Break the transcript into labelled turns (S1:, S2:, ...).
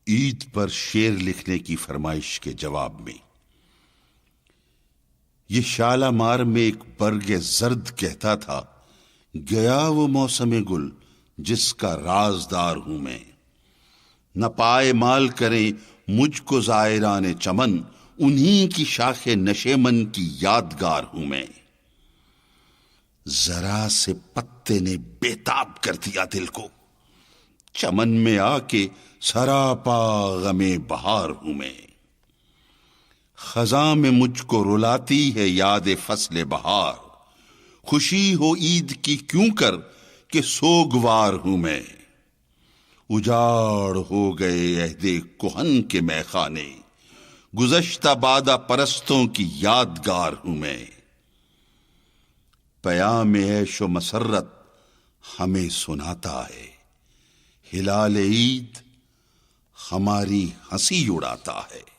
S1: عید پر شعر لکھنے کی فرمائش کے جواب میں یہ شالامار میں ایک برگ زرد کہتا تھا، گیا وہ موسم گل جس کا رازدار ہوں میں، نہ پائے مال کریں مجھ کو زائران چمن، انہی کی شاخ نشیمن کی یادگار ہوں میں۔ ذرا سے پتے نے بےتاب کر دیا دل کو، چمن میں آ کے سراپا غم بہار ہوں میں۔ خزاں میں مجھ کو رلاتی ہے یاد فصل بہار، خوشی ہو عید کی کیوں کر کہ سوگوار ہوں میں۔ اجاڑ ہو گئے عہد کہن کے میخانے، گزشتہ بادہ پرستوں کی یادگار ہوں میں۔ پیام عیش و مسرت ہمیں سناتا ہے، ہلال عید ہماری ہنسی اڑاتا ہے۔